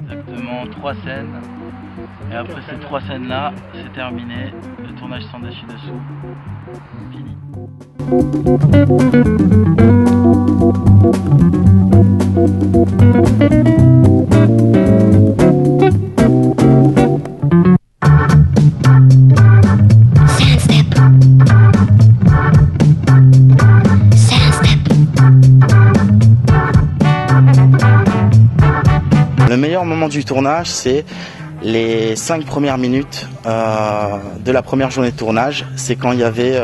Exactement 3 scènes. Et après ces 3 scènes-là, c'est terminé. Le tournage sans dessus-dessous. Fini. Le meilleur moment du tournage, c'est les 5 premières minutes de la première journée de tournage. C'est quand il y avait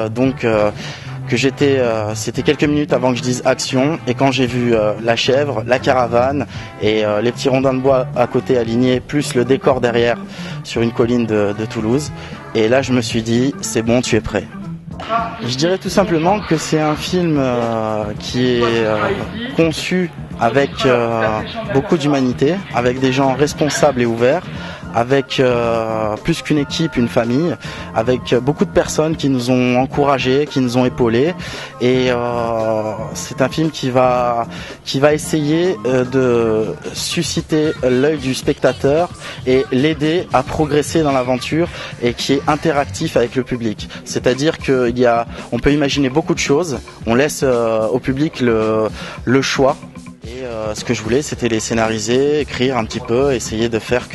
que j'étais, c'était quelques minutes avant que je dise action, et quand j'ai vu la chèvre, la caravane et les petits rondins de bois à côté alignés, plus le décor derrière sur une colline de Toulouse. Et là, je me suis dit, c'est bon, tu es prêt. Je dirais tout simplement que c'est un film qui est conçu avec beaucoup d'humanité, avec des gens responsables et ouverts, avec plus qu'une équipe, une famille, avec beaucoup de personnes qui nous ont encouragés, qui nous ont épaulés. Et c'est un film qui va essayer de susciter l'œil du spectateur et l'aider à progresser dans l'aventure, et qui est interactif avec le public. C'est-à-dire qu'on peut imaginer beaucoup de choses, on laisse au public le choix. Et ce que je voulais, c'était les scénariser, écrire un petit peu, essayer de faire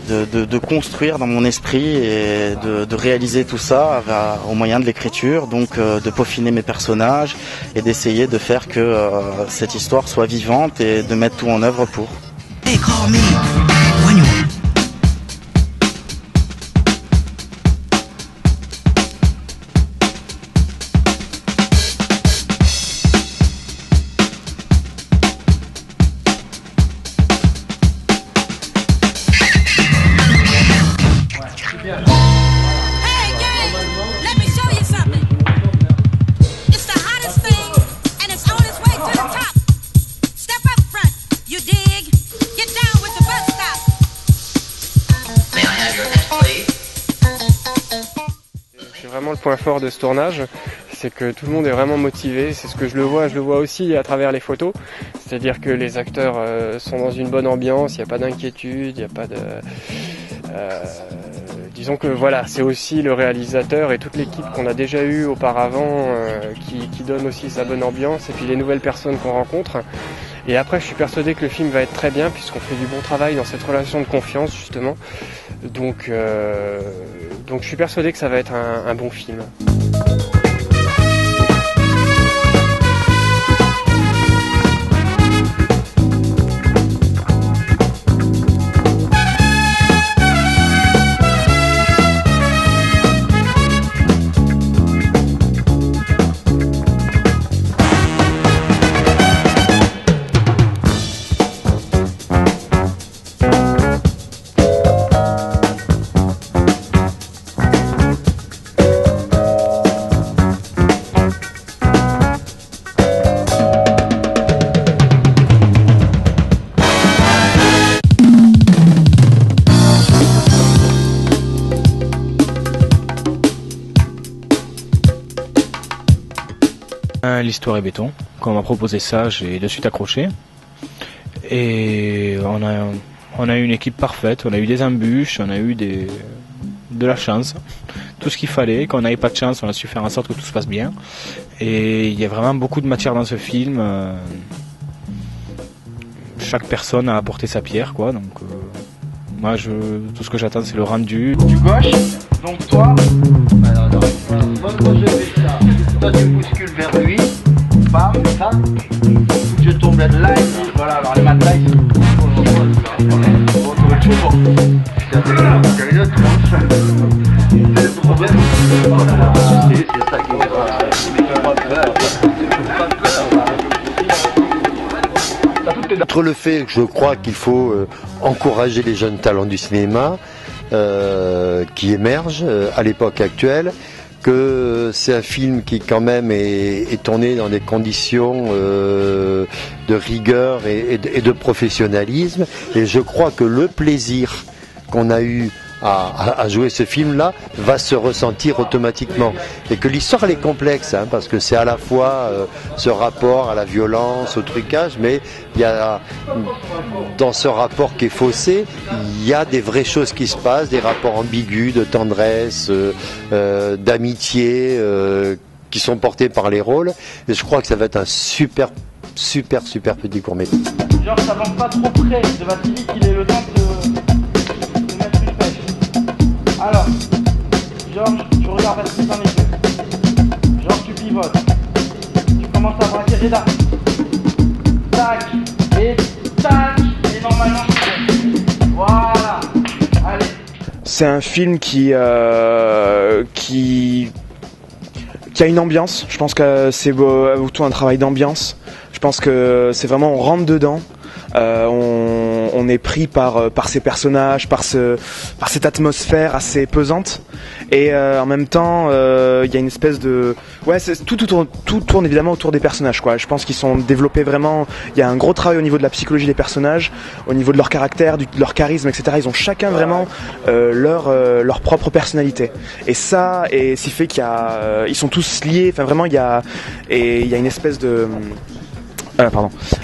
de construire dans mon esprit et de réaliser tout ça au moyen de l'écriture, donc de peaufiner mes personnages et d'essayer de faire que cette histoire soit vivante et de mettre tout en œuvre pour. Hey, call me. C'est vraiment le point fort de ce tournage, c'est que tout le monde est vraiment motivé. C'est ce que je le vois aussi à travers les photos. C'est-à-dire que les acteurs sont dans une bonne ambiance, il n'y a pas d'inquiétude, il n'y a pas de... disons que voilà, c'est aussi le réalisateur et toute l'équipe qu'on a déjà eue auparavant qui donne aussi sa bonne ambiance, et puis les nouvelles personnes qu'on rencontre. Et après, je suis persuadé que le film va être très bien, puisqu'on fait du bon travail dans cette relation de confiance, justement. Donc je suis persuadé que ça va être un bon film. L'histoire est béton. Quand on m'a proposé ça, j'ai de suite accroché. Et on a eu une équipe parfaite, on a eu des embûches, on a eu de la chance. Tout ce qu'il fallait. Quand on n'avait pas de chance, on a su faire en sorte que tout se passe bien. Et il y a vraiment beaucoup de matière dans ce film. Chaque personne a apporté sa pierre, quoi. Donc moi, tout ce que j'attends, c'est le rendu. Du gauche, donc toi, moi je fais ça. Toi tu bouscules vers lui, bam, ça, je tombe là, voilà, alors les matelas ils sont... Outre le fait que je crois qu'il faut encourager les jeunes talents du cinéma qui émergent à l'époque actuelle, que c'est un film qui quand même est tourné dans des conditions de rigueur et de professionnalisme, et je crois que le plaisir qu'on a eu à jouer ce film-là va se ressentir automatiquement. Et que l'histoire elle est complexe, hein, parce que c'est à la fois ce rapport à la violence, au trucage, mais il y a dans ce rapport qui est faussé, il y a des vraies choses qui se passent, des rapports ambigus, de tendresse, d'amitié qui sont portés par les rôles. Et je crois que ça va être un super petit court-métrage. Genre, ça avance pas trop près de Vassili qu'il ait le temps de mettre une pêche. Alors, Georges, tu regardes Vassili dans les yeux. Georges, tu pivotes. Tu commences à braquer Reda. Tac, et tac, et normalement tu fais. Voilà. Allez. C'est un film qui a une ambiance. Je pense que c'est autour d'un travail d'ambiance. Je pense que c'est vraiment, on rentre dedans. On est pris par ces personnages, par cette atmosphère assez pesante, et en même temps il y a une espèce de tout tourne évidemment autour des personnages, quoi. Je pense qu'ils sont développés vraiment. Il y a un gros travail au niveau de la psychologie des personnages, au niveau de leur caractère, de leur charisme, etc. Ils ont chacun vraiment leur propre personnalité, et ça, et ce qui fait ils sont tous liés. Enfin vraiment, il y a une espèce de il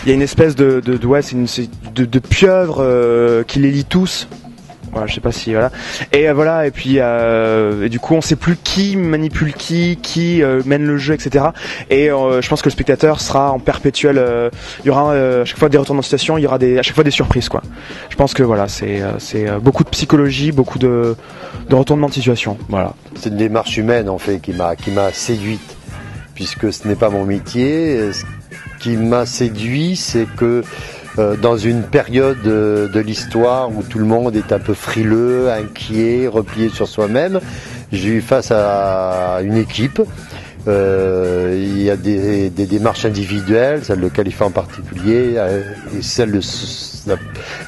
y a une espèce de pieuvre qui les lie tous. Voilà, je sais pas si voilà. Et voilà, et puis et du coup on sait plus qui manipule qui mène le jeu, etc. Et je pense que le spectateur sera en perpétuel. Il y aura à chaque fois des retournements de situation, il y aura à chaque fois des surprises, quoi. Je pense que voilà, c'est beaucoup de psychologie, beaucoup de retournements de situation. Voilà. C'est une démarche humaine en fait qui m'a séduite, puisque ce n'est pas mon métier. Ce qui m'a séduit, c'est que dans une période de l'histoire où tout le monde est un peu frileux, inquiet, replié sur soi-même, j'ai eu face à une équipe. Il y a des démarches individuelles, celle de Khalifa en particulier, et celle de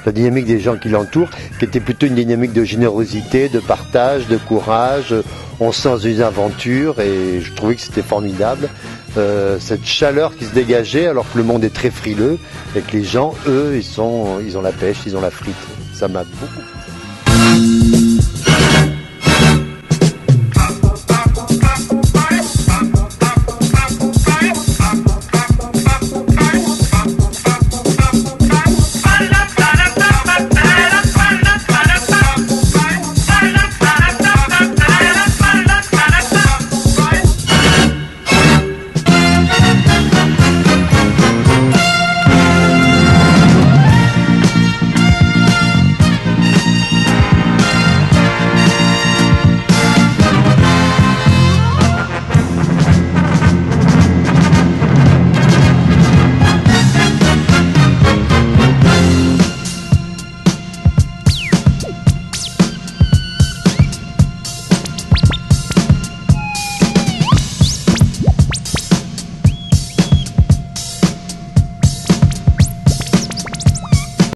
la dynamique des gens qui l'entourent, qui était plutôt une dynamique de générosité, de partage, de courage. On se lance dans une aventure, et je trouvais que c'était formidable. Cette chaleur qui se dégageait alors que le monde est très frileux, et que les gens, eux, ils ont la pêche, ils ont la frite. Ça m'a beaucoup plu.